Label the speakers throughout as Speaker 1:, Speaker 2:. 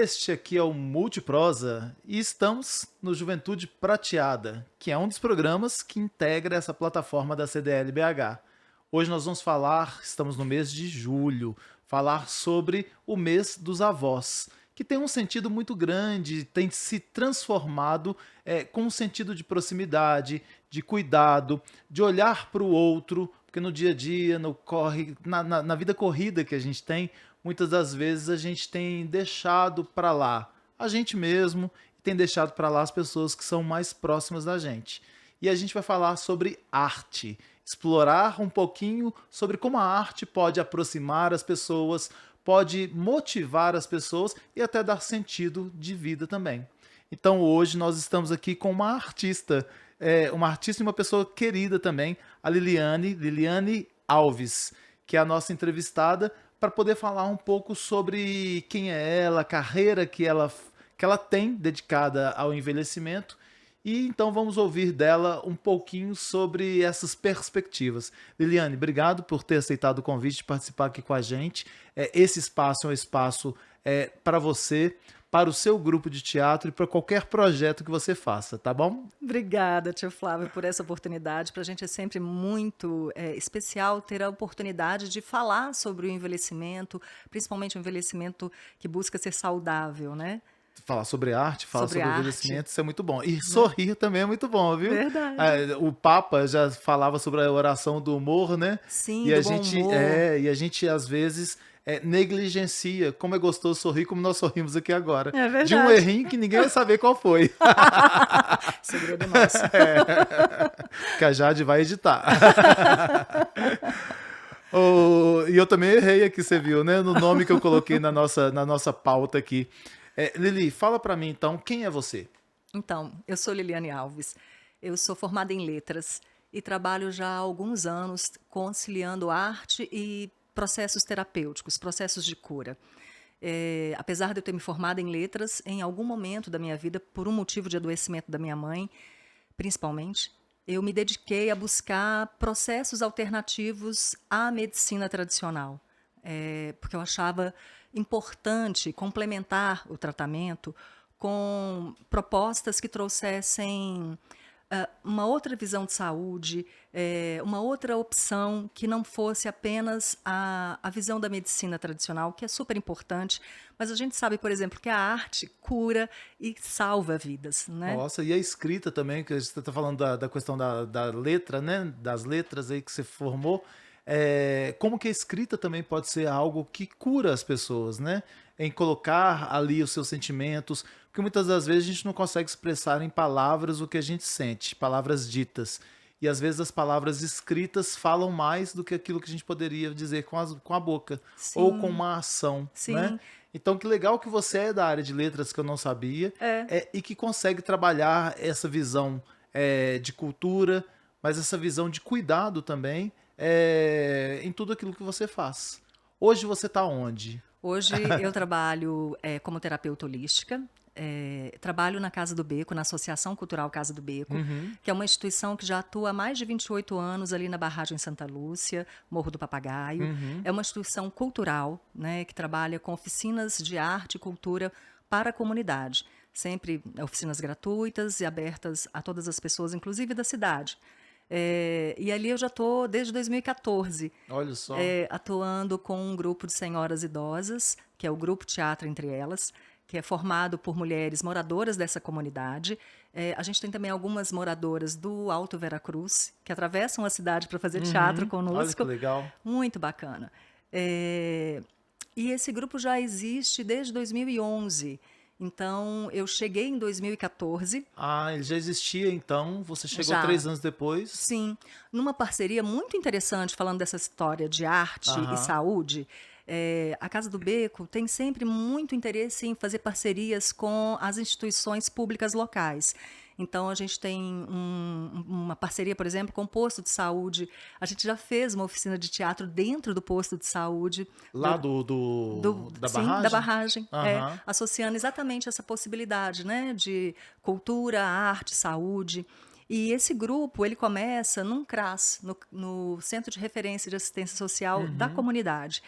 Speaker 1: Este aqui é o Multiprosa e estamos no Juventude Prateada, que é um dos programas que integra essa plataforma da CDL BH. Hoje nós vamos falar, estamos no mês de julho, falar sobre o mês dos avós, que tem um sentido muito grande, tem se transformado com um sentido de proximidade, de cuidado, de olhar para o outro, porque no dia a dia, na vida corrida que a gente tem, muitas das vezes a gente tem deixado para lá a gente mesmo e tem deixado para lá as pessoas que são mais próximas da gente. E a gente vai falar sobre arte, explorar um pouquinho sobre como a arte pode aproximar as pessoas, pode motivar as pessoas e até dar sentido de vida também. Então hoje nós estamos aqui com uma artista e uma pessoa querida também, a Liliane Alves, que é a nossa entrevistada, para poder falar um pouco sobre quem é ela, a carreira que ela tem dedicada ao envelhecimento. E então vamos ouvir dela um pouquinho sobre essas perspectivas. Liliane, obrigado por ter aceitado o convite de participar aqui com a gente. Esse espaço é um espaço para você, para o seu grupo de teatro e para qualquer projeto que você faça, tá bom?
Speaker 2: Obrigada, tio Flávio, por essa oportunidade. Para a gente é sempre muito especial ter a oportunidade de falar sobre o envelhecimento, principalmente o envelhecimento que busca ser saudável, né?
Speaker 1: Falar sobre arte, falar
Speaker 2: Sobre
Speaker 1: sobre
Speaker 2: arte,
Speaker 1: envelhecimento, isso é muito bom. E
Speaker 2: né?
Speaker 1: sorrir também é muito bom, viu?
Speaker 2: Verdade.
Speaker 1: O Papa já falava sobre a oração do humor, né?
Speaker 2: Sim,
Speaker 1: E a
Speaker 2: do bom
Speaker 1: gente,
Speaker 2: humor.
Speaker 1: e a gente às vezes negligencia como é gostoso sorrir, como nós sorrimos aqui agora.
Speaker 2: É
Speaker 1: De um
Speaker 2: verdade.
Speaker 1: errinho que ninguém vai saber qual foi.
Speaker 2: Segredo nosso.
Speaker 1: Que a Jade vai editar. E eu também errei aqui, você viu, né? No nome que eu coloquei na nossa pauta aqui. Lili, fala pra mim então, quem é você?
Speaker 2: Então, eu sou Liliane Alves, eu sou formada em letras e trabalho já há alguns anos conciliando arte e processos terapêuticos, processos de cura. Apesar de eu ter me formado em letras, em algum momento da minha vida, por um motivo de adoecimento da minha mãe, principalmente, eu me dediquei a buscar processos alternativos à medicina tradicional, porque eu achava importante complementar o tratamento com propostas que trouxessem uma outra visão de saúde, uma outra opção que não fosse apenas a visão da medicina tradicional, que é super importante, mas a gente sabe, por exemplo, que a arte cura e salva vidas, né?
Speaker 1: Nossa, e a escrita também, que você está falando da questão da letra, né? Das letras aí que você formou. Como que a escrita também pode ser algo que cura as pessoas, né? Em colocar ali os seus sentimentos, porque muitas das vezes a gente não consegue expressar em palavras o que a gente sente, palavras ditas. E às vezes as palavras escritas falam mais do que aquilo que a gente poderia dizer com a boca, ou com
Speaker 2: Sim,
Speaker 1: uma ação, né?
Speaker 2: sim,
Speaker 1: Então, que legal que você é da área de letras que eu não sabia,
Speaker 2: é.
Speaker 1: e que consegue trabalhar essa visão de cultura, mas essa visão de cuidado também em tudo aquilo que você faz. Hoje você está onde?
Speaker 2: Hoje eu trabalho como terapeuta holística. Trabalho na Casa do Beco, na Associação Cultural Casa do Beco,
Speaker 1: Uhum,
Speaker 2: que é uma instituição que já atua há mais de 28 anos ali na Barragem Santa Lúcia, Morro do Papagaio.
Speaker 1: uhum.
Speaker 2: É uma instituição cultural, né, que trabalha com oficinas de arte e cultura para a comunidade. Sempre oficinas gratuitas e abertas a todas as pessoas, inclusive da cidade. E ali eu já estou desde 2014
Speaker 1: Olha só.
Speaker 2: atuando com um grupo de senhoras idosas, que é o Grupo Teatro Entre Elas, que é formado por mulheres moradoras dessa comunidade. A gente tem também algumas moradoras do Alto Veracruz, que atravessam a cidade para fazer teatro
Speaker 1: Uhum. Olha que
Speaker 2: conosco.
Speaker 1: legal.
Speaker 2: Muito bacana. E esse grupo já existe desde 2011. Então, eu cheguei em 2014,
Speaker 1: Ah, ele já existia então, você chegou
Speaker 2: já
Speaker 1: 3 anos depois.
Speaker 2: sim, numa parceria muito interessante, falando dessa história de arte e
Speaker 1: Aham.
Speaker 2: saúde. A Casa do Beco tem sempre muito interesse em fazer parcerias com as instituições públicas locais. Então, a gente tem uma parceria, por exemplo, com o posto de saúde. A gente já fez uma oficina de teatro dentro do posto de saúde,
Speaker 1: Lá da
Speaker 2: sim, da
Speaker 1: barragem?
Speaker 2: barragem,
Speaker 1: Aham.
Speaker 2: associando exatamente essa possibilidade, né, de cultura, arte, saúde. E esse grupo, ele começa num CRAS, no Centro de Referência de Assistência Social da
Speaker 1: Uhum.
Speaker 2: comunidade.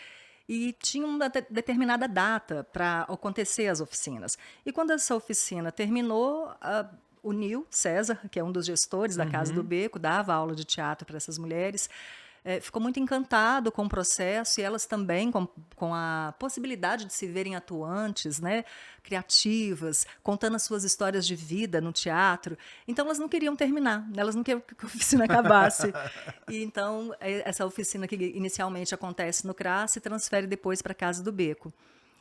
Speaker 2: e tinha uma determinada data para acontecer as oficinas. E quando essa oficina terminou, o Nil César, que é um dos gestores da Casa do Beco, dava aula de teatro para essas mulheres, ficou muito encantado com o processo e elas também com a possibilidade de se verem atuantes, né, criativas, contando as suas histórias de vida no teatro. Então elas não queriam terminar, elas não queriam que a oficina acabasse. E então essa oficina que inicialmente acontece no CRAS se transfere depois para a Casa do Beco.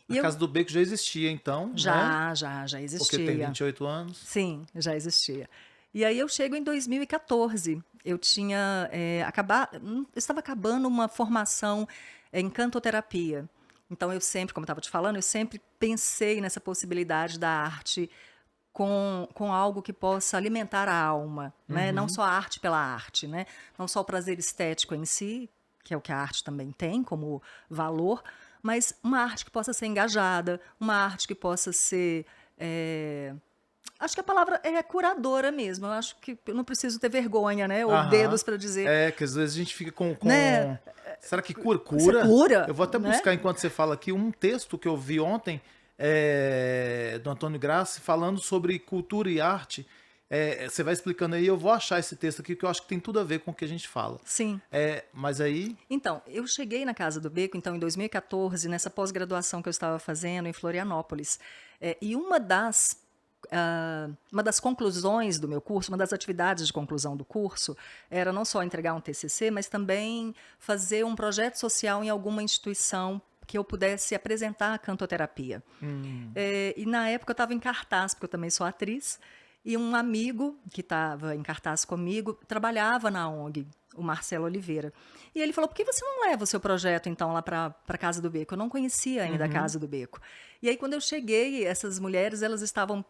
Speaker 1: A Casa do Beco já existia então, né?
Speaker 2: Já existia.
Speaker 1: Porque tem 28 anos.
Speaker 2: Sim, já existia. E aí eu chego em 2014. Eu tinha eu estava acabando uma formação em cantoterapia. Então eu sempre, como eu estava te falando, eu sempre pensei nessa possibilidade da arte com algo que possa alimentar a alma, né? Não só a arte pela arte, né? Não só o prazer estético em si, que é o que a arte também tem como valor, mas uma arte que possa ser engajada, uma arte que possa ser acho que a palavra é curadora mesmo. Eu acho que eu não preciso ter vergonha, né? Ou dedos para dizer.
Speaker 1: Que às vezes a gente fica com...
Speaker 2: Né?
Speaker 1: Será que cura?
Speaker 2: Você cura?
Speaker 1: Eu vou até
Speaker 2: né?
Speaker 1: buscar, enquanto você fala aqui, um texto que eu vi ontem do Antônio Grassi falando sobre cultura e arte. Você vai explicando aí, eu vou achar esse texto aqui, que eu acho que tem tudo a ver com o que a gente fala.
Speaker 2: Sim.
Speaker 1: Mas aí...
Speaker 2: Então, eu cheguei na Casa do Beco, então, em 2014, nessa pós-graduação que eu estava fazendo em Florianópolis. E uma das conclusões do meu curso, uma das atividades de conclusão do curso, era não só entregar um TCC, mas também fazer um projeto social em alguma instituição que eu pudesse apresentar a cantoterapia. E na época eu estava em cartaz, porque eu também sou atriz, e um amigo que estava em cartaz comigo trabalhava na ONG, o Marcelo Oliveira. E ele falou, por que você não leva o seu projeto, então, lá para a Casa do Beco? Eu não conhecia ainda a Casa do Beco. E aí, quando eu cheguei, essas mulheres elas estavam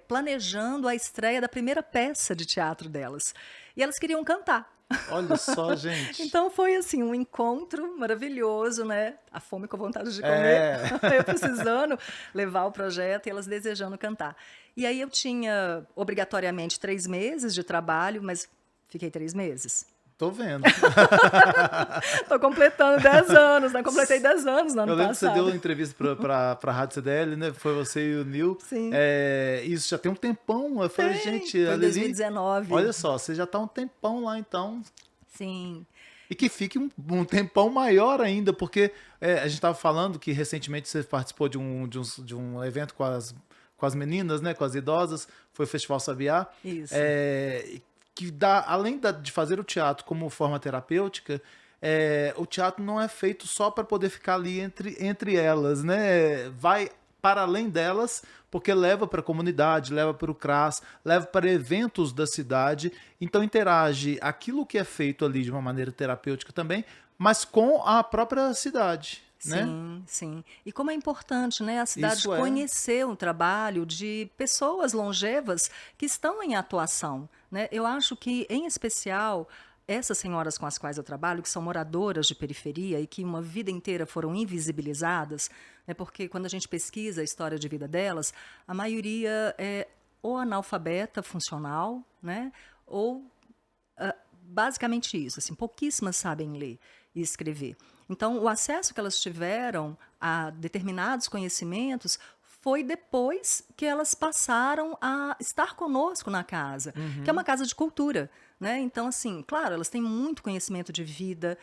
Speaker 2: planejando a estreia da primeira peça de teatro delas. E elas queriam cantar.
Speaker 1: Olha só, gente.
Speaker 2: Então foi assim um encontro maravilhoso, né? A fome com vontade de comer, eu precisando levar o projeto e elas desejando cantar. E aí eu tinha obrigatoriamente 3 meses de trabalho, mas fiquei 3 meses.
Speaker 1: Tô vendo.
Speaker 2: Tô completando 10 anos, né? Completei 10 anos no ano passado.
Speaker 1: Eu lembro que você deu uma entrevista pra Rádio CDL, né? Foi você e o Nil.
Speaker 2: Sim.
Speaker 1: Isso já tem um tempão. Eu falei, gente...
Speaker 2: Foi 2019.
Speaker 1: Olha só, você já tá um tempão lá, então.
Speaker 2: Sim.
Speaker 1: E que fique um tempão maior ainda, porque a gente estava falando que recentemente você participou de um evento com as meninas, né? Com as idosas. Foi o Festival Sabiá.
Speaker 2: Isso.
Speaker 1: Que dá, além de fazer o teatro como forma terapêutica, o teatro não é feito só para poder ficar ali entre elas, né? Vai para além delas, porque leva para a comunidade, leva para o CRAS, leva para eventos da cidade, então interage aquilo que é feito ali de uma maneira terapêutica também, mas com a própria cidade. Né?
Speaker 2: Sim, sim. E como é importante, né, a cidade conhecer o trabalho de pessoas longevas que estão em atuação, né? Eu acho que, em especial, essas senhoras com as quais eu trabalho, que são moradoras de periferia e que uma vida inteira foram invisibilizadas, né, porque quando a gente pesquisa a história de vida delas, a maioria é ou analfabeta funcional, né, ou basicamente isso, assim, pouquíssimas sabem ler e escrever. Então, o acesso que elas tiveram a determinados conhecimentos foi depois que elas passaram a estar conosco na casa, que é uma casa de cultura, né? Então, assim, claro, elas têm muito conhecimento de vida,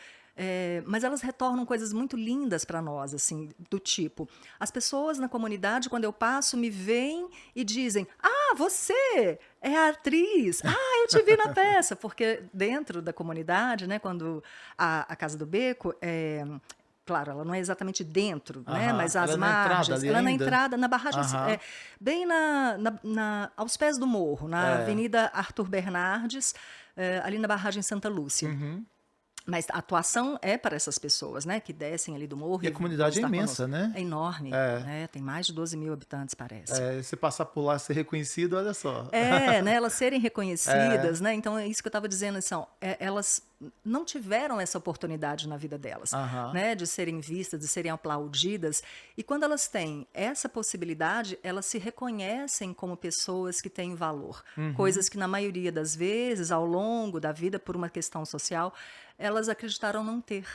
Speaker 2: mas elas retornam coisas muito lindas para nós, assim, do tipo, as pessoas na comunidade, quando eu passo, me veem e dizem, você é a atriz, eu te vi na peça, porque dentro da comunidade, né, quando a Casa do Beco claro, ela não é exatamente dentro, né? Mas as margens, ela é na entrada, na barragem, bem aos pés do morro, na Avenida Arthur Bernardes, ali na barragem Santa Lúcia. Mas a atuação é para essas pessoas, né? Que descem ali do morro.
Speaker 1: E a comunidade é imensa, né?
Speaker 2: É enorme. Né? Tem mais de 12 mil habitantes, parece.
Speaker 1: Se passar por lá e ser reconhecido, olha só.
Speaker 2: Né? Elas serem reconhecidas, né? Então é isso que eu estava dizendo, elas não tiveram essa oportunidade na vida delas, né? De serem vistas, de serem aplaudidas. E quando elas têm essa possibilidade, elas se reconhecem como pessoas que têm valor. Coisas que, na maioria das vezes, ao longo da vida, por uma questão social, elas acreditaram não ter.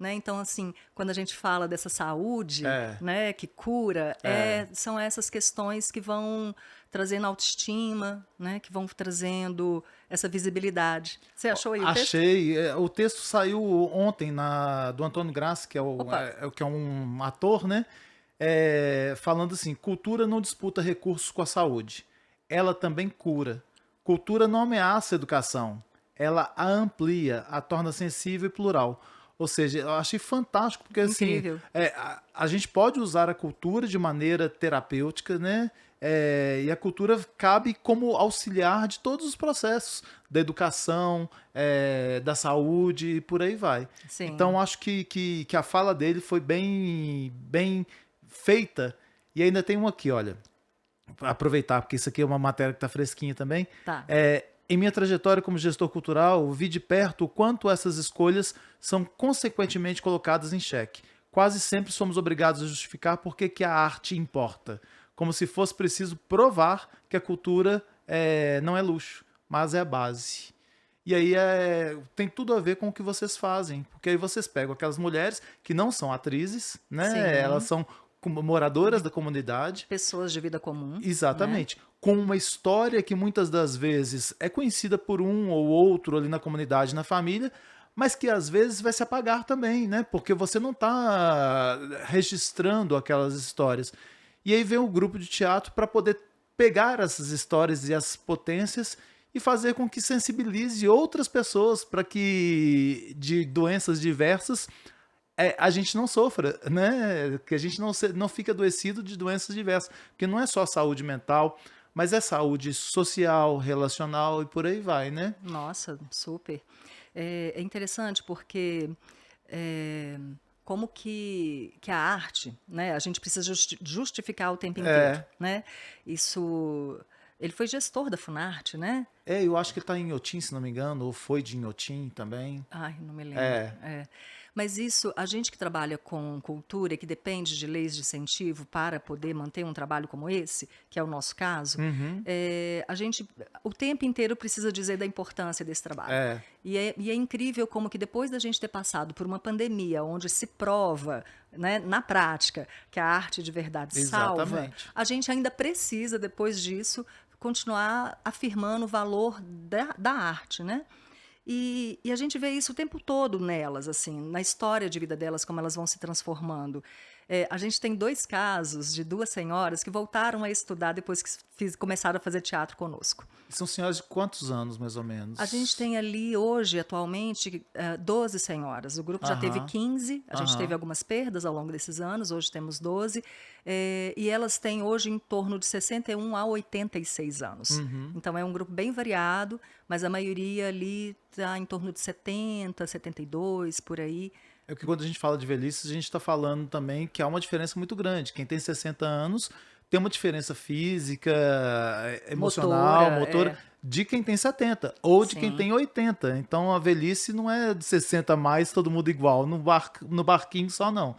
Speaker 2: né? Então, assim, quando a gente fala dessa saúde,
Speaker 1: É,
Speaker 2: né, que cura,
Speaker 1: é.
Speaker 2: são essas questões que vão trazendo autoestima, né, que vão trazendo essa visibilidade. Você achou aí o texto?
Speaker 1: Achei. O texto saiu ontem do Antônio Graça, que
Speaker 2: Opa,
Speaker 1: que é um ator, né? Falando assim: cultura não disputa recursos com a saúde. Ela também cura. Cultura não ameaça a educação. Ela a amplia, a torna sensível e plural. Ou seja, eu achei fantástico, porque assim,
Speaker 2: incrível.
Speaker 1: a gente pode usar a cultura de maneira terapêutica, né? E a cultura cabe como auxiliar de todos os processos da educação, da saúde e por aí vai.
Speaker 2: Sim,
Speaker 1: Então, acho que a fala dele foi bem feita. E ainda tem um aqui, olha, pra aproveitar, porque isso aqui é uma matéria que está fresquinha também.
Speaker 2: tá.
Speaker 1: Em minha trajetória como gestor cultural, vi de perto o quanto essas escolhas são consequentemente colocadas em xeque. Quase sempre somos obrigados a justificar por que a arte importa, como se fosse preciso provar que a cultura não é luxo, mas é a base. E aí tem tudo a ver com o que vocês fazem, porque aí vocês pegam aquelas mulheres que não são atrizes, né? Elas
Speaker 2: Sim,
Speaker 1: são moradoras da comunidade.
Speaker 2: pessoas de vida comum, né?
Speaker 1: Exatamente. Com uma história que muitas das vezes é conhecida por um ou outro ali na comunidade, na família, mas que às vezes vai se apagar também, né? Porque você não está registrando aquelas histórias. E aí vem o grupo de teatro para poder pegar essas histórias e as potências e fazer com que sensibilize outras pessoas para que de doenças diversas a gente não sofra, né? Que a gente não fique adoecido de doenças diversas. Porque não é só saúde mental, mas é saúde social, relacional e por aí vai, né?
Speaker 2: Nossa, super. É interessante porque é, como que a arte, né? A gente precisa justificar o tempo inteiro,
Speaker 1: É,
Speaker 2: né? Isso. Ele foi gestor da Funarte, né?
Speaker 1: eu acho que ele tá em Inhotim, se não me engano, ou foi de Inhotim também.
Speaker 2: Ai, não me lembro.
Speaker 1: É,
Speaker 2: Mas isso, a gente que trabalha com cultura e que depende de leis de incentivo para poder manter um trabalho como esse, que é o nosso caso,
Speaker 1: uhum,
Speaker 2: a gente o tempo inteiro precisa dizer da importância desse trabalho.
Speaker 1: é,
Speaker 2: E é incrível como que depois da gente ter passado por uma pandemia onde se prova, né, na prática, que a arte de verdade salva,
Speaker 1: exatamente.
Speaker 2: a gente ainda precisa, depois disso, continuar afirmando o valor da arte, né? E a gente vê isso o tempo todo nelas, assim, na história de vida delas, como elas vão se transformando. A gente tem 2 casos de 2 senhoras que voltaram a estudar depois que começaram a fazer teatro conosco.
Speaker 1: E são senhoras de quantos anos, mais ou
Speaker 2: A gente
Speaker 1: menos?
Speaker 2: tem ali hoje, atualmente, 12 senhoras. O grupo já teve
Speaker 1: Aham,
Speaker 2: 15, a gente teve
Speaker 1: aham,
Speaker 2: algumas perdas ao longo desses anos, hoje temos 12, e elas têm hoje em torno de 61 a 86 anos.
Speaker 1: uhum.
Speaker 2: Então é um grupo bem variado, mas a maioria ali está em torno de 70, 72, por aí.
Speaker 1: É que quando a gente fala de velhice, a gente está falando também que há uma diferença muito grande. Quem tem 60 anos tem uma diferença física, emocional,
Speaker 2: Motora,
Speaker 1: motora, de quem tem 70 ou de quem
Speaker 2: sim,
Speaker 1: tem 80. Então a velhice não é de 60 a mais, todo mundo igual, no barquinho só não.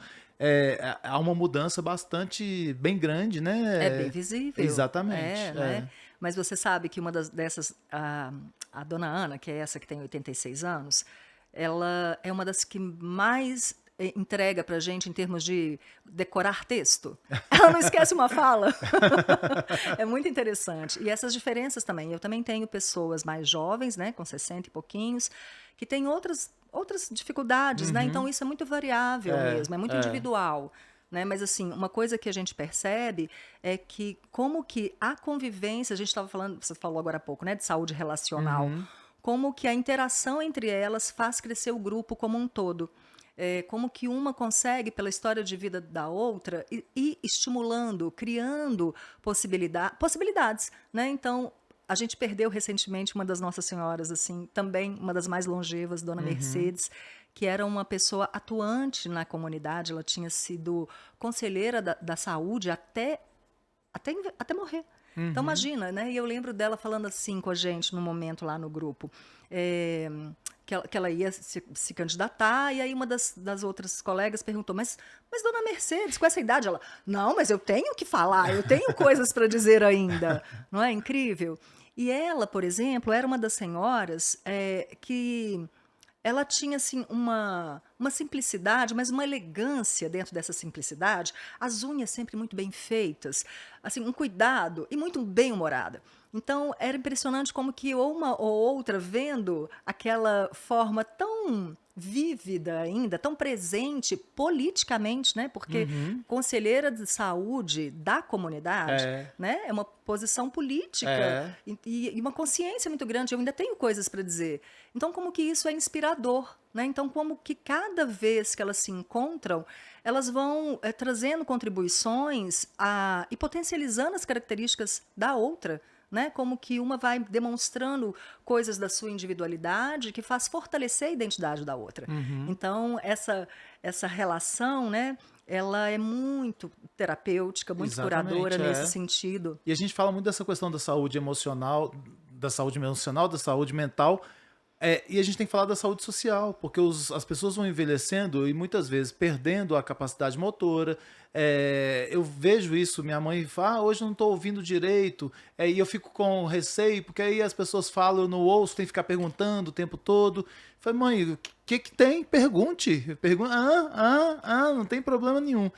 Speaker 1: Há uma mudança bastante bem grande,
Speaker 2: é bem
Speaker 1: né?
Speaker 2: visível,
Speaker 1: Exatamente.
Speaker 2: né? Mas você sabe que uma dessas, a dona Ana, que é essa que tem 86 anos, ela é uma das que mais entrega pra gente em termos de decorar texto. Ela não esquece uma fala. É muito interessante. E essas diferenças também. Eu também tenho pessoas mais jovens, né, com 60 e pouquinhos, que têm outras dificuldades, né? Então
Speaker 1: Uhum.
Speaker 2: isso é muito variável
Speaker 1: É,
Speaker 2: mesmo, é muito
Speaker 1: é.
Speaker 2: individual. Né? Mas assim, uma coisa que a gente percebe é que como que a convivência, a gente estava falando, você falou agora há pouco, né, de saúde relacional,
Speaker 1: Uhum.
Speaker 2: como que a interação entre elas faz crescer o grupo como um todo. Como que uma consegue, pela história de vida da outra, ir estimulando, criando possibilidades, né? Então, a gente perdeu recentemente uma das nossas senhoras, assim, também uma das mais longevas, Dona
Speaker 1: Uhum.
Speaker 2: Mercedes, que era uma pessoa atuante na comunidade, ela tinha sido conselheira da saúde até morrer. Então,
Speaker 1: Uhum.
Speaker 2: imagina, né? E eu lembro dela falando assim com a gente no momento lá no grupo, é, que ela ia se candidatar, e aí uma das outras colegas perguntou, mas dona Mercedes, com essa idade? Ela, não, mas eu tenho que falar, eu tenho coisas para dizer ainda. Não é incrível? E ela, por exemplo, era uma das senhoras que ela tinha, assim, uma simplicidade, mas uma elegância dentro dessa simplicidade, as unhas sempre muito bem feitas, assim, um cuidado e muito bem-humorada. Então, era impressionante como que ou uma ou outra vendo aquela forma tão vívida ainda, tão presente politicamente, né, porque
Speaker 1: Uhum.
Speaker 2: conselheira de saúde da comunidade,
Speaker 1: É,
Speaker 2: né, é uma posição política
Speaker 1: é.
Speaker 2: e uma consciência muito grande. Eu ainda tenho coisas para dizer. Então, como que isso é inspirador, né? Então, como que cada vez que elas se encontram, elas vão trazendo contribuições e potencializando as características da outra, né? Como que uma vai demonstrando coisas da sua individualidade que faz fortalecer a identidade da outra.
Speaker 1: Uhum.
Speaker 2: Então, essa relação, né? Ela é muito terapêutica, muito curadora
Speaker 1: Exatamente,
Speaker 2: nesse
Speaker 1: é.
Speaker 2: sentido.
Speaker 1: E a gente fala muito dessa questão da saúde mental, e a gente tem que falar da saúde social, porque as pessoas vão envelhecendo e muitas vezes perdendo a capacidade motora. Eu vejo isso, minha mãe fala, hoje eu não estou ouvindo direito, e eu fico com receio, porque aí as pessoas falam, eu não ouço, tem que ficar perguntando o tempo todo. Eu falei, mãe, o que tem? Pergunte. Pergunta, não tem problema nenhum.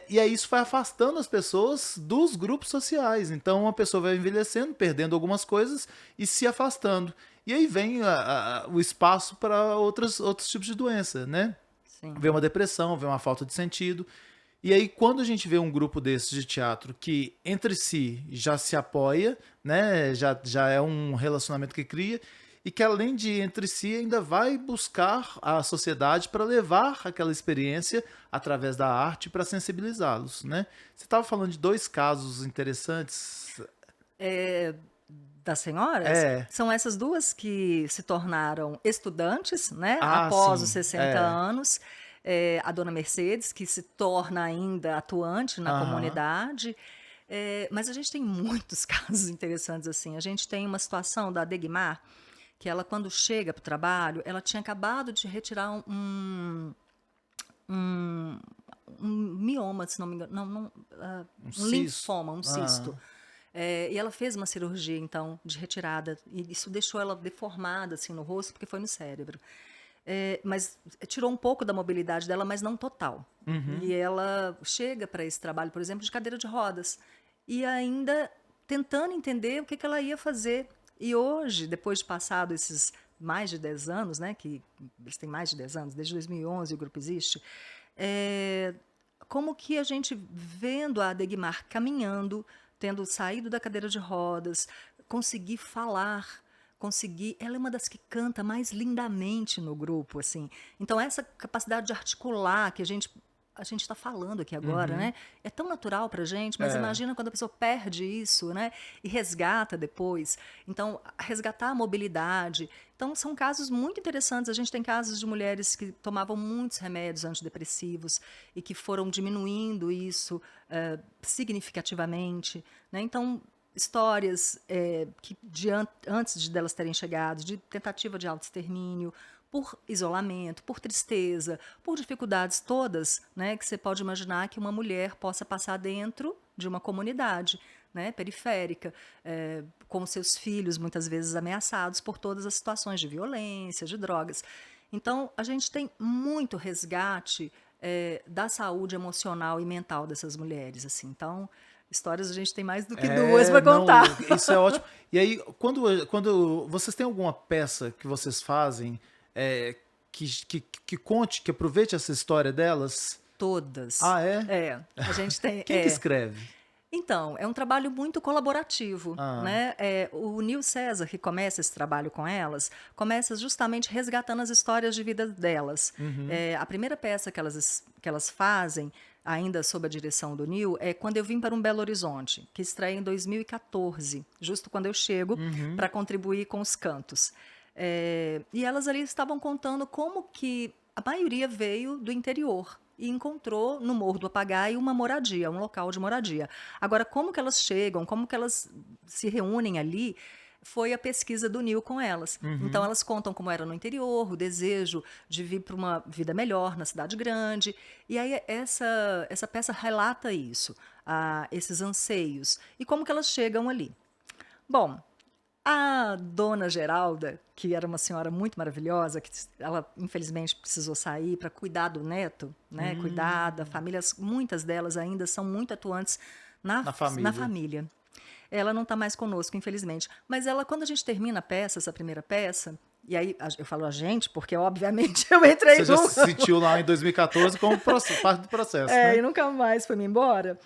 Speaker 1: E aí isso vai afastando as pessoas dos grupos sociais. Então uma pessoa vai envelhecendo, perdendo algumas coisas e se afastando. E aí vem o espaço para outros tipos de doença, né? Vem
Speaker 2: Sim.
Speaker 1: uma depressão, vem uma falta de sentido. E aí, quando a gente vê um grupo desses de teatro que entre si já se apoia, né? Já é um relacionamento que cria, e que além de entre si ainda vai buscar a sociedade para levar aquela experiência através da arte para sensibilizá-los, né? Você estava falando de dois casos interessantes.
Speaker 2: É, das senhoras,
Speaker 1: É.
Speaker 2: são essas duas que se tornaram estudantes, né,
Speaker 1: Ah,
Speaker 2: após os
Speaker 1: sim.
Speaker 2: 60 anos. A dona Mercedes, que se torna ainda atuante na
Speaker 1: Aham.
Speaker 2: comunidade. Mas a gente tem muitos casos interessantes assim. A gente tem uma situação da Degmar, que ela, quando chega para o trabalho, ela tinha acabado de retirar um, um mioma, se não me engano,
Speaker 1: Um
Speaker 2: um
Speaker 1: cisto.
Speaker 2: linfoma, um cisto.
Speaker 1: Ah.
Speaker 2: E ela fez uma cirurgia, então, de retirada. E isso deixou ela deformada, assim, no rosto, porque foi no cérebro. Mas tirou um pouco da mobilidade dela, mas não total.
Speaker 1: Uhum.
Speaker 2: E ela chega para esse trabalho, por exemplo, de cadeira de rodas. E ainda tentando entender o que ela ia fazer. E hoje, depois de passado esses mais de 10 anos, né, que eles têm mais de 10 anos, desde 2011 o grupo existe, é, como que a gente vendo a Degmar caminhando, tendo saído da cadeira de rodas, conseguir falar, conseguir. Ela é uma das que canta mais lindamente no grupo, assim. Então essa capacidade de articular que a gente está falando aqui agora,
Speaker 1: Uhum.
Speaker 2: né? É tão natural para gente, mas
Speaker 1: É.
Speaker 2: imagina quando a pessoa perde isso, né? E resgata depois. Então, resgatar a mobilidade. Então, são casos muito interessantes. A gente tem casos de mulheres que tomavam muitos remédios antidepressivos e que foram diminuindo isso significativamente, né? Então, histórias que antes de delas terem chegado, de tentativa de autoextermínio, por isolamento, por tristeza, por dificuldades todas, né, que você pode imaginar que uma mulher possa passar dentro de uma comunidade, né, periférica, com seus filhos muitas vezes ameaçados por todas as situações de violência, de drogas. Então, a gente tem muito resgate da saúde emocional e mental dessas mulheres, assim. Então, histórias a gente tem mais do que duas para contar.
Speaker 1: Não, isso é ótimo. E aí, quando vocês têm alguma peça que vocês fazem é, que conte, que aproveite essa história delas?
Speaker 2: Todas.
Speaker 1: Ah, é?
Speaker 2: A gente tem.
Speaker 1: Quem que escreve?
Speaker 2: Então, é um trabalho muito colaborativo,
Speaker 1: Ah,
Speaker 2: né? O Nil César, que começa esse trabalho com elas, começa justamente resgatando as histórias de vida delas.
Speaker 1: uhum,
Speaker 2: A primeira peça que elas fazem, ainda sob a direção do Nil, é Quando Eu Vim para um Belo Horizonte, que estreia em 2014, justo quando eu chego
Speaker 1: uhum.
Speaker 2: para contribuir com os cantos. E elas ali estavam contando como que a maioria veio do interior e encontrou no Morro do Papagaio uma moradia, um local de moradia. Agora, como que elas chegam, como que elas se reúnem ali, foi a pesquisa do Nil com elas. Então,
Speaker 1: Uhum.
Speaker 2: elas contam como era no interior, o desejo de vir para uma vida melhor na cidade grande. E aí, essa peça relata isso, esses anseios, e como que elas chegam ali. Bom, a dona Geralda, que era uma senhora muito maravilhosa, que ela infelizmente precisou sair para cuidar do neto, né? Cuidar da família. Muitas delas ainda são muito atuantes
Speaker 1: Na
Speaker 2: na
Speaker 1: família.
Speaker 2: família. Ela não está mais conosco, infelizmente. Mas ela, quando a gente termina a peça, essa primeira peça, e aí eu falo a gente, porque obviamente eu entrei
Speaker 1: Você já se sentiu lá em 2014 como parte do processo,
Speaker 2: e
Speaker 1: né?
Speaker 2: nunca mais foi-me embora.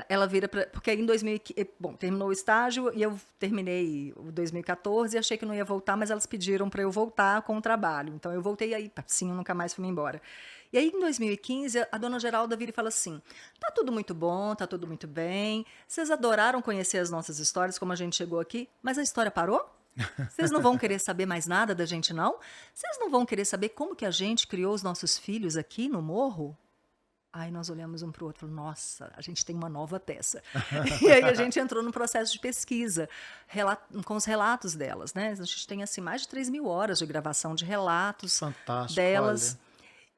Speaker 2: Ela vira para. Porque aí em 2015. Bom, terminou o estágio e eu terminei o 2014 e achei que não ia voltar, mas elas pediram para eu voltar com o trabalho. Então eu voltei aí, sim, eu nunca mais fui embora. E aí em 2015, a dona Geralda vira e fala assim: tá tudo muito bom, tá tudo muito bem. Vocês adoraram conhecer as nossas histórias, como a gente chegou aqui, mas a história parou? Vocês não vão querer saber mais nada da gente, não? Vocês não vão querer saber como que a gente criou os nossos filhos aqui no morro? Aí nós olhamos um para o outro e falamos, nossa, a gente tem uma nova peça. E aí a gente entrou no processo de pesquisa, com os relatos delas, né? A gente tem assim mais de 3.000 horas de gravação de relatos
Speaker 1: Fantástico, olha.
Speaker 2: delas.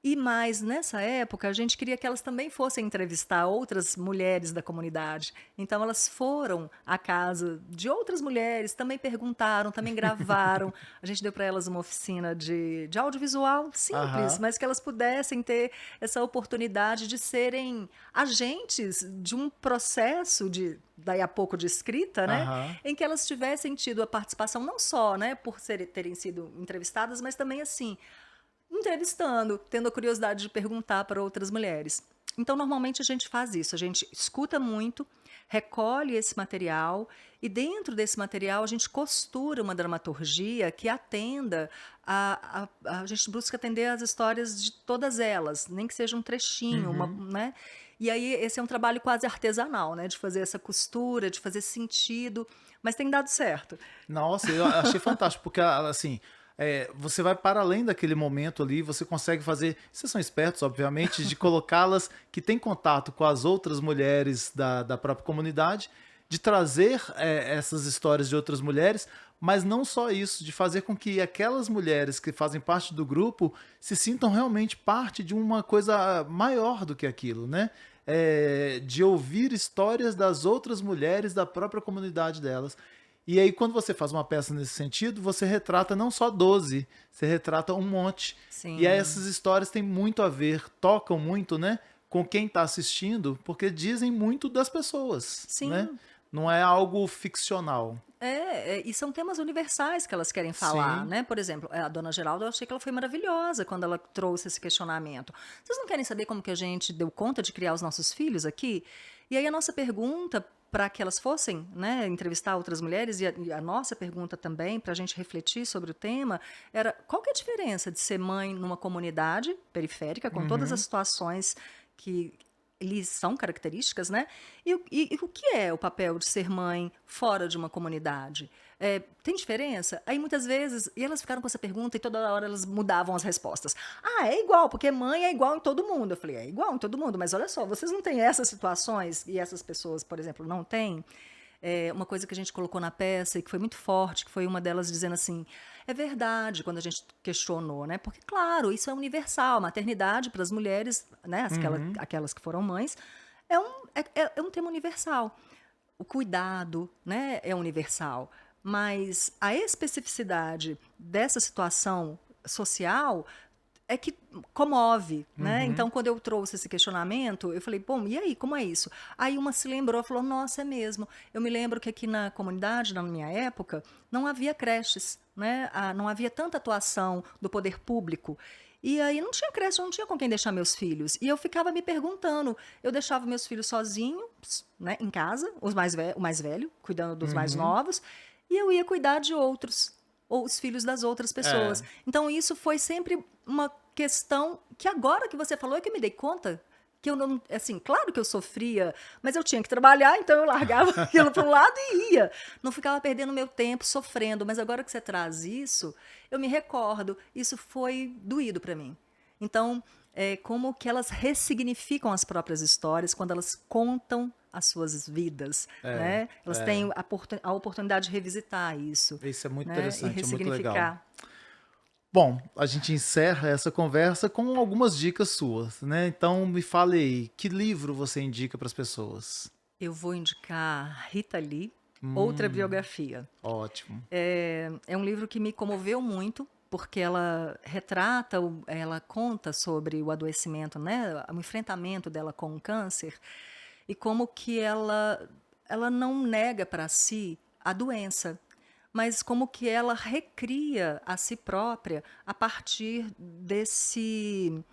Speaker 2: E mais, nessa época, a gente queria que elas também fossem entrevistar outras mulheres da comunidade. Então, elas foram à casa de outras mulheres, também perguntaram, também gravaram. A gente deu para elas uma oficina de audiovisual simples,
Speaker 1: Aham,
Speaker 2: mas que elas pudessem ter essa oportunidade de serem agentes de um processo daí a pouco de escrita, né?
Speaker 1: aham.
Speaker 2: Em que elas tivessem tido a participação não só, né, por terem sido entrevistadas, mas também assim entrevistando, tendo a curiosidade de perguntar para outras mulheres. Então, normalmente a gente faz isso, a gente escuta muito, recolhe esse material e dentro desse material a gente costura uma dramaturgia que atenda a gente busca atender as histórias de todas elas, nem que seja um trechinho,
Speaker 1: Uhum.
Speaker 2: né? E aí esse é um trabalho quase artesanal, né? De fazer essa costura, de fazer sentido, mas tem dado certo.
Speaker 1: Nossa, eu achei fantástico, porque assim, você vai para além daquele momento ali, você consegue fazer. Vocês são espertos, obviamente, de colocá-las que têm contato com as outras mulheres da própria comunidade, de trazer essas histórias de outras mulheres, mas não só isso, de fazer com que aquelas mulheres que fazem parte do grupo se sintam realmente parte de uma coisa maior do que aquilo, né? De ouvir histórias das outras mulheres da própria comunidade delas. E aí, quando você faz uma peça nesse sentido, você retrata não só 12, você retrata um monte. E aí
Speaker 2: Sim,
Speaker 1: essas histórias têm muito a ver, tocam muito, né, com quem está assistindo, porque dizem muito das pessoas, né?
Speaker 2: sim.
Speaker 1: Não é algo ficcional.
Speaker 2: E são temas universais que elas querem falar,
Speaker 1: Sim.
Speaker 2: né? Por exemplo, a dona Geralda, eu achei que ela foi maravilhosa quando ela trouxe esse questionamento. Vocês não querem saber como que a gente deu conta de criar os nossos filhos aqui? E aí a nossa pergunta para que elas fossem, né, entrevistar outras mulheres e a nossa pergunta também para a gente refletir sobre o tema era qual que é a diferença de ser mãe numa comunidade periférica com todas as
Speaker 1: Uhum.
Speaker 2: situações que lhes são características, né? E o que é o papel de ser mãe fora de uma comunidade? Tem diferença? Aí muitas vezes, e elas ficaram com essa pergunta e toda hora elas mudavam as respostas. Ah, é igual, porque mãe é igual em todo mundo. Eu falei, é igual em todo mundo, mas olha só, vocês não têm essas situações e essas pessoas, por exemplo, não têm? Uma coisa que a gente colocou na peça e que foi muito forte, que foi uma delas dizendo assim, é verdade, quando a gente questionou, né? Porque, claro, isso é universal, a maternidade para as mulheres, né?
Speaker 1: Uhum.
Speaker 2: Aquelas que foram mães, é um tema universal. O cuidado, né, é universal. Mas a especificidade dessa situação social é que comove, né?
Speaker 1: Uhum.
Speaker 2: Então, quando eu trouxe esse questionamento, eu falei, bom, e aí, como é isso? Aí uma se lembrou, falou, nossa, é mesmo. Eu me lembro que aqui na comunidade, na minha época, não havia creches, né? Não havia tanta atuação do poder público. E aí não tinha creche, eu não tinha com quem deixar meus filhos. E eu ficava me perguntando, eu deixava meus filhos sozinhos, né, em casa, o mais velho, cuidando dos mais
Speaker 1: Uhum.
Speaker 2: novos, e eu ia cuidar de outros, ou os filhos das outras pessoas.
Speaker 1: É.
Speaker 2: Então, isso foi sempre uma questão que agora que você falou é que eu me dei conta que eu não, assim, claro que eu sofria, mas eu tinha que trabalhar, então eu largava aquilo para um lado e ia. Não ficava perdendo meu tempo sofrendo, mas agora que você traz isso, eu me recordo, isso foi doído para mim. Então, como que elas ressignificam as próprias histórias quando elas contam as suas vidas,
Speaker 1: É.
Speaker 2: né? Elas
Speaker 1: É.
Speaker 2: têm a oportunidade de revisitar isso,
Speaker 1: Isso é muito
Speaker 2: né? E
Speaker 1: interessante, é muito legal.
Speaker 2: ressignificar.
Speaker 1: Bom, a gente encerra essa conversa com algumas dicas suas, né? Então me fale aí, que livro você indica para as pessoas?
Speaker 2: Eu vou indicar Rita Lee, Outra biografia.
Speaker 1: Ótimo.
Speaker 2: É um livro que me comoveu muito, porque ela retrata, ela conta sobre o adoecimento, né, o enfrentamento dela com o câncer, e como que ela não nega para si a doença, mas como que ela recria a si própria a partir desse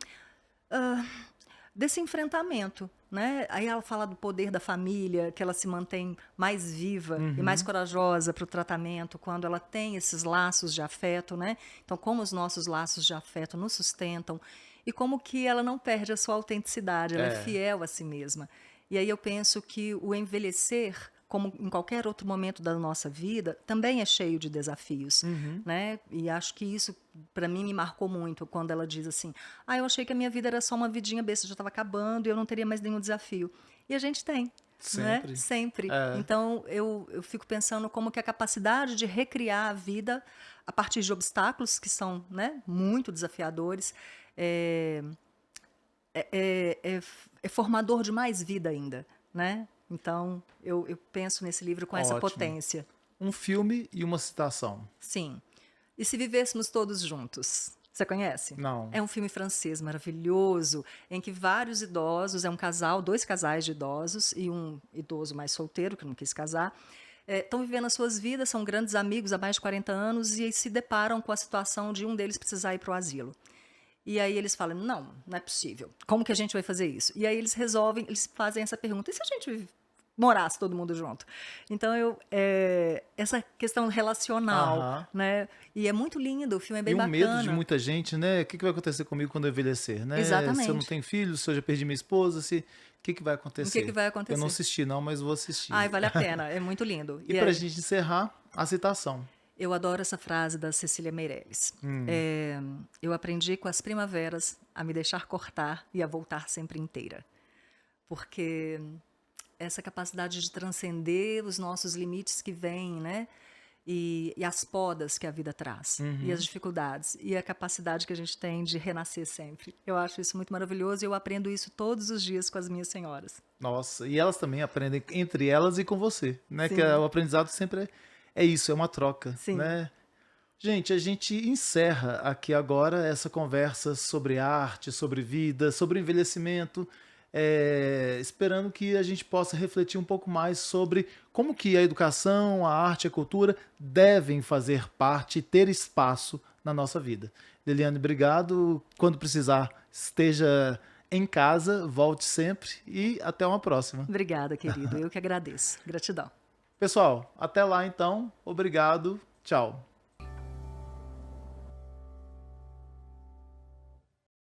Speaker 2: enfrentamento, né? Aí ela fala do poder da família, que ela se mantém mais viva e mais corajosa para o tratamento quando ela tem esses laços de afeto, né? Então, como os nossos laços de afeto nos sustentam e como que ela não perde a sua autenticidade, ela é fiel a si mesma. E aí eu penso que o envelhecer, como em qualquer outro momento da nossa vida, também é cheio de desafios, né? E acho que isso, para mim, me marcou muito quando ela diz assim: eu achei que a minha vida era só uma vidinha besta, já estava acabando e eu não teria mais nenhum desafio. E a gente tem, né?
Speaker 1: Sempre.
Speaker 2: Sempre. Então, eu fico pensando como que a capacidade de recriar a vida a partir de obstáculos que são, né, muito desafiadores, é formador de mais vida ainda, né? Então, eu penso nesse livro com essa
Speaker 1: Ótimo.
Speaker 2: potência.
Speaker 1: Um filme e uma citação.
Speaker 2: Sim. E se vivêssemos todos juntos? Você conhece?
Speaker 1: Não.
Speaker 2: É um filme francês maravilhoso, em que vários idosos, é um casal, dois casais de idosos e um idoso mais solteiro, que não quis casar, estão vivendo as suas vidas, são grandes amigos há mais de 40 anos e aí se deparam com a situação de um deles precisar ir para o asilo. E aí eles falam, não é possível. Como que a gente vai fazer isso? E aí eles fazem essa pergunta, e se a gente morasse todo mundo junto? Então, essa questão relacional,
Speaker 1: Aham.
Speaker 2: né? E é muito lindo, o filme é bem
Speaker 1: E um
Speaker 2: bacana.
Speaker 1: medo de muita gente, né? O que vai acontecer comigo quando eu envelhecer, né?
Speaker 2: Exatamente.
Speaker 1: Se eu não tenho filhos, se eu já perdi minha esposa, o que vai acontecer?
Speaker 2: O que vai acontecer?
Speaker 1: Eu não assisti não, mas vou assistir.
Speaker 2: Ai, vale a pena, é muito lindo.
Speaker 1: E pra gente encerrar, a citação.
Speaker 2: Eu adoro essa frase da Cecília Meirelles. Eu aprendi com as primaveras a me deixar cortar e a voltar sempre inteira. Porque essa capacidade de transcender os nossos limites que vêm, né? E as podas que a vida traz, e as dificuldades, e a capacidade que a gente tem de renascer sempre. Eu acho isso muito maravilhoso e eu aprendo isso todos os dias com as minhas senhoras.
Speaker 1: Nossa, e elas também aprendem entre elas e com você, né?
Speaker 2: Sim.
Speaker 1: Que o aprendizado sempre é isso, é uma troca,
Speaker 2: Sim.
Speaker 1: né? Gente, a gente encerra aqui agora essa conversa sobre arte, sobre vida, sobre envelhecimento, esperando que a gente possa refletir um pouco mais sobre como que a educação, a arte e a cultura devem fazer parte e ter espaço na nossa vida. Liliane, obrigado. Quando precisar, esteja em casa, volte sempre e até uma próxima.
Speaker 2: Obrigada, querido. Eu que agradeço. Gratidão.
Speaker 1: Pessoal, até lá então. Obrigado. Tchau.